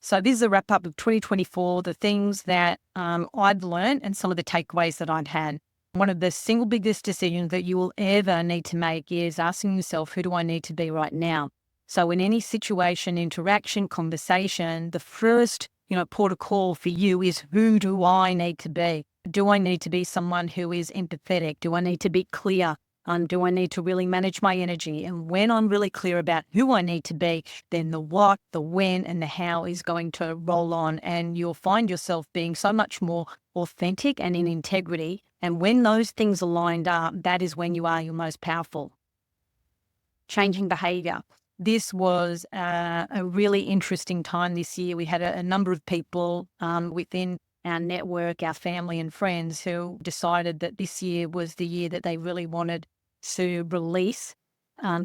So this is a wrap up of 2024, the things that I've learned and some of the takeaways that I've had. One of the single biggest decisions that you will ever need to make is asking yourself, who do I need to be right now? So in any situation, interaction, conversation, the first, port of call for you is, who do I need to be? Do I need to be someone who is empathetic? Do I need to be clear? Do I need to really manage my energy? And when I'm really clear about who I need to be, then the what, the when, and the how is going to roll on. And you'll find yourself being so much more authentic and in integrity. And when those things are lined up, that is when you are your most powerful. Changing behavior. This was a really interesting time this year. We had a number of people within our network, our family and friends, who decided that this year was the year that they really wanted to release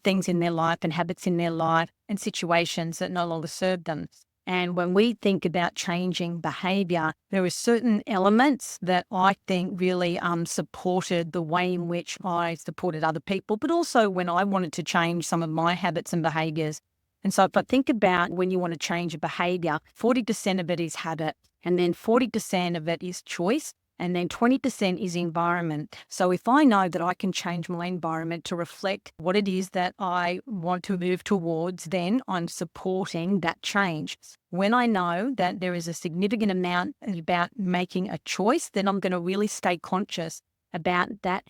things in their life and habits in their life and situations that no longer served them. And when we think about changing behavior, there are certain elements that I think really supported the way in which I supported other people, but also when I wanted to change some of my habits and behaviors. And so if I think about when you want to change a behavior, 40% of it is habit, and then 40% of it is choice, and then 20% is environment. So if I know that I can change my environment to reflect what it is that I want to move towards, then I'm supporting that change. When I know that there is a significant amount about making a choice, then I'm going to really stay conscious about that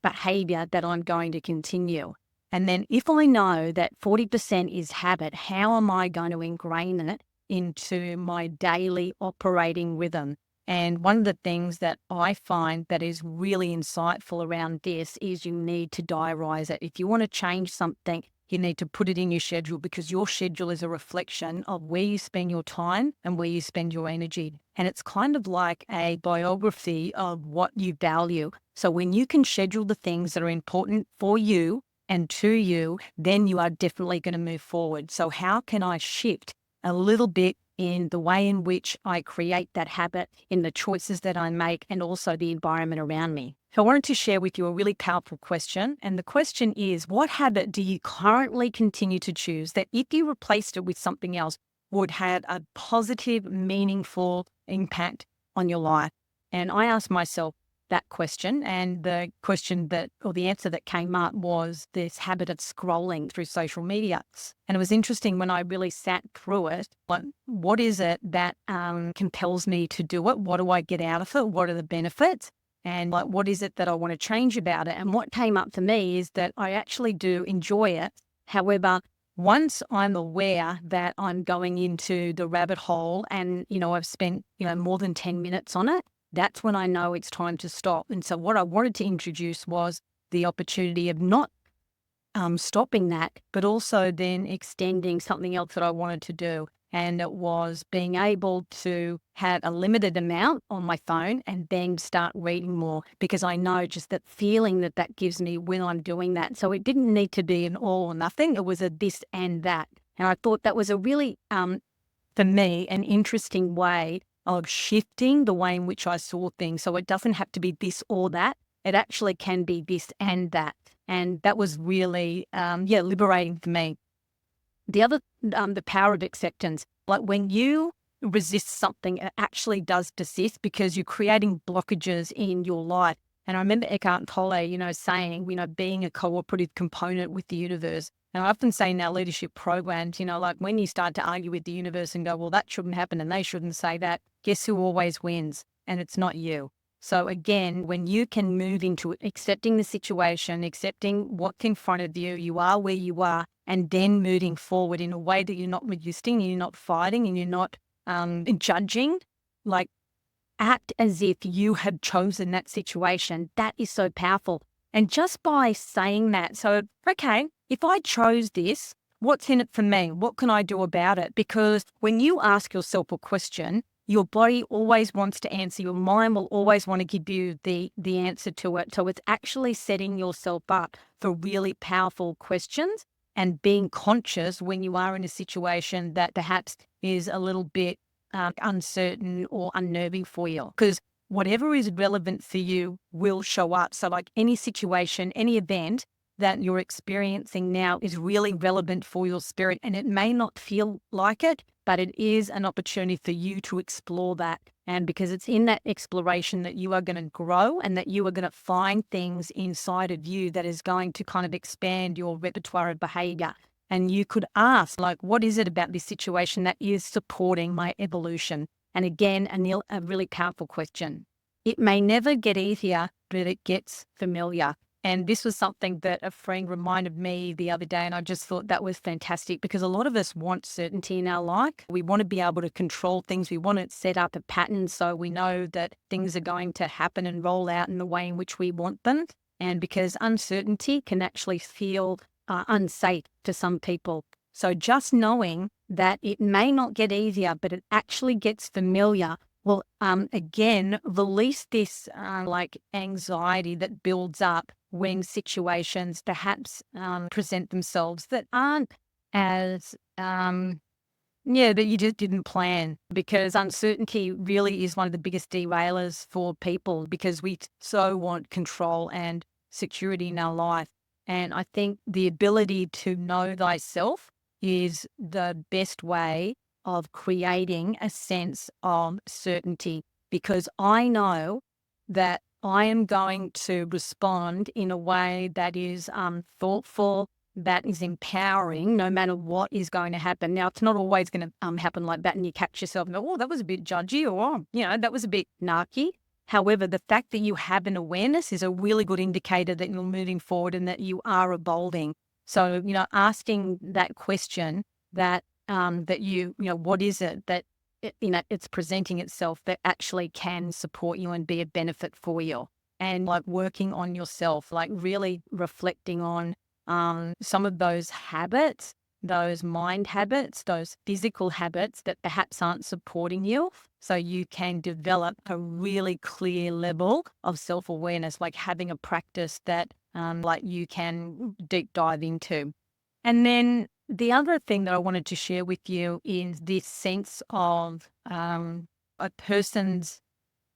behavior that I'm going to continue. And then if I know that 40% is habit, how am I going to ingrain it into my daily operating rhythm? And one of the things that I find that is really insightful around this is you need to diarize it. If you want to change something, you need to put it in your schedule, because your schedule is a reflection of where you spend your time and where you spend your energy. And it's kind of like a biography of what you value. So when you can schedule the things that are important for you and to you, then you are definitely going to move forward. So how can I shift a little bit in the way in which I create that habit, in the choices that I make, and also the environment around me? So I wanted to share with you a really powerful question. And the question is, what habit do you currently continue to choose that if you replaced it with something else would have a positive, meaningful impact on your life? And I asked myself that question, and the question that, or the answer that came up, was this habit of scrolling through social media. And it was interesting when I really sat through it, like, what is it that compels me to do it? What do I get out of it? What are the benefits? And like, what is it that I want to change about it? And what came up for me is that I actually do enjoy it. However, once I'm aware that I'm going into the rabbit hole and, I've spent, more than 10 minutes on it, that's when I know it's time to stop. And so what I wanted to introduce was the opportunity of not stopping that, but also then extending something else that I wanted to do. And it was being able to have a limited amount on my phone and then start reading more, because I know just that feeling that that gives me when I'm doing that. So it didn't need to be an all or nothing. It was a this and that. And I thought that was a really, for me, an interesting way of shifting the way in which I saw things. So it doesn't have to be this or that. It actually can be this and that. And that was really, liberating for me. The other, the power of acceptance, like when you resist something, it actually does persist because you're creating blockages in your life. And I remember Eckhart Tolle, saying, being a cooperative component with the universe. And I often say in our leadership programs, like when you start to argue with the universe and go, well, that shouldn't happen and they shouldn't say that, guess who always wins? And it's not you. So again, when you can move into it, accepting the situation, accepting what's in front of you, you are where you are, and then moving forward in a way that you're not resisting, you're not fighting, and you're not judging, like act as if you had chosen that situation. That is so powerful. And just by saying that, so, okay, if I chose this, what's in it for me? What can I do about it? Because when you ask yourself a question, your body always wants to answer. Your mind will always want to give you the answer to it. So it's actually setting yourself up for really powerful questions and being conscious when you are in a situation that perhaps is a little bit uncertain or unnerving for you. Because whatever is relevant for you will show up. So like any situation, any event that you're experiencing now is really relevant for your spirit, and it may not feel like it, but it is an opportunity for you to explore that. And because it's in that exploration that you are going to grow and that you are going to find things inside of you that is going to kind of expand your repertoire of behavior. And you could ask, like, what is it about this situation that is supporting my evolution? And again, a really powerful question. It may never get easier, but it gets familiar. And this was something that a friend reminded me the other day, and I just thought that was fantastic because a lot of us want certainty in our life. We want to be able to control things. We want to set up a pattern so we know that things are going to happen and roll out in the way in which we want them. And because uncertainty can actually feel unsafe to some people. So just knowing that it may not get easier, but it actually gets familiar will, again, release this like anxiety that builds up when situations perhaps present themselves that aren't as, that you just didn't plan, because uncertainty really is one of the biggest derailers for people because we so want control and security in our life. And I think the ability to know thyself is the best way of creating a sense of certainty, because I know that I am going to respond in a way that is thoughtful, that is empowering, no matter what is going to happen. Now, it's not always going to happen like that, and you catch yourself and go, oh, that was a bit judgy, or, that was a bit narky. However, the fact that you have an awareness is a really good indicator that you're moving forward and that you are evolving. So, asking that question that what is it that it's presenting itself that actually can support you and be a benefit for you, and like working on yourself, like really reflecting on some of those habits, those mind habits, those physical habits that perhaps aren't supporting you, so you can develop a really clear level of self-awareness, like having a practice that like you can deep dive into. And then the other thing that I wanted to share with you is this sense of a person's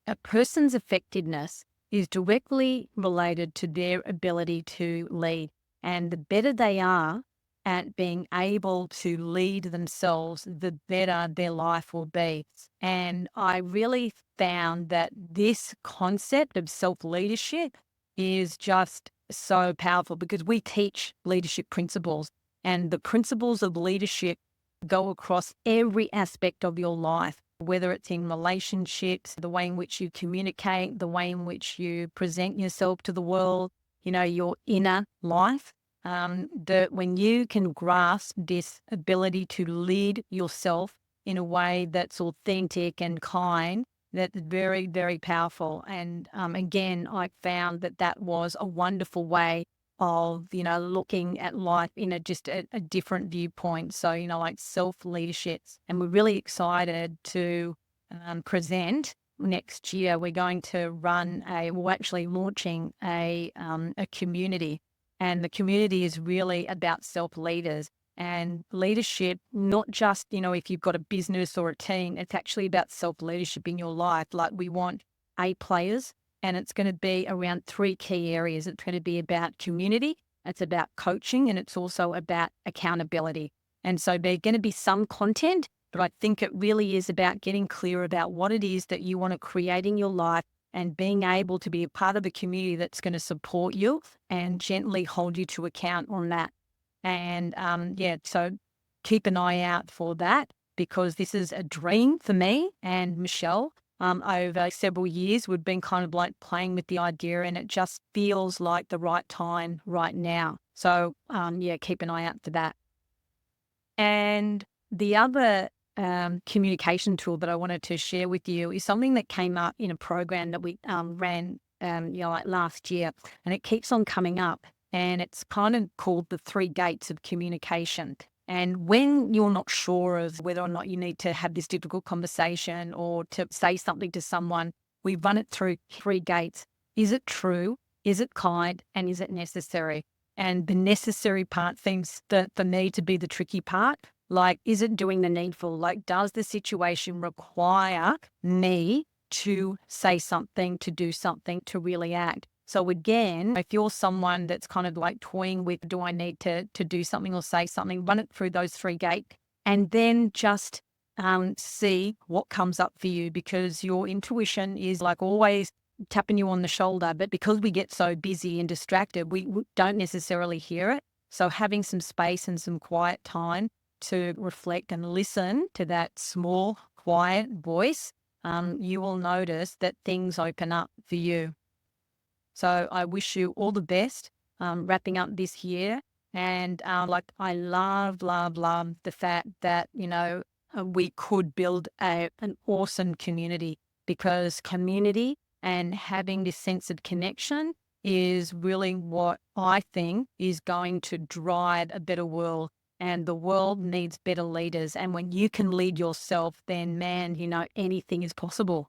effectiveness is directly related to their ability to lead. And the better they are at being able to lead themselves, the better their life will be. And I really found that this concept of self-leadership is just so powerful because we teach leadership principles, and the principles of leadership go across every aspect of your life, whether it's in relationships, the way in which you communicate, the way in which you present yourself to the world, your inner life. That when you can grasp this ability to lead yourself in a way that's authentic and kind, that's very, very powerful. And again, I found that was a wonderful way of, looking at life in a different viewpoint. So, like self-leadership. And we're really excited to present next year. We're going to we're actually launching a community, and the community is really about self-leaders and leadership, not just, if you've got a business or a team, it's actually about self-leadership in your life. Like we want A players, and it's going to be around 3 key areas. It's going to be about community, it's about coaching, and it's also about accountability. And so there's going to be some content, but I think it really is about getting clear about what it is that you want to create in your life and being able to be a part of a community that's going to support you and gently hold you to account on that. And so keep an eye out for that, because this is a dream for me and Michelle. Over several years, we've been kind of like playing with the idea, and it just feels like the right time right now. So keep an eye out for that. And the other communication tool that I wanted to share with you is something that came up in a program that we ran like last year, and it keeps on coming up, and it's kind of called the 3 gates of communication. And when you're not sure of whether or not you need to have this difficult conversation or to say something to someone, we run it through 3 gates. Is it true? Is it kind? And is it necessary? And the necessary part seems for me to be the tricky part. Like, is it doing the needful? Like, does the situation require me to say something, to do something, to really act? So again, if you're someone that's kind of like toying with, do I need to do something or say something, run it through those 3 gates, and then just see what comes up for you, because your intuition is like always tapping you on the shoulder. But because we get so busy and distracted, we don't necessarily hear it. So having some space and some quiet time to reflect and listen to that small, quiet voice, you will notice that things open up for you. So I wish you all the best, wrapping up this year. And like, I love, love, love the fact that, we could build an awesome community, because community and having this sense of connection is really what I think is going to drive a better world. And the world needs better leaders. And when you can lead yourself, then man, anything is possible.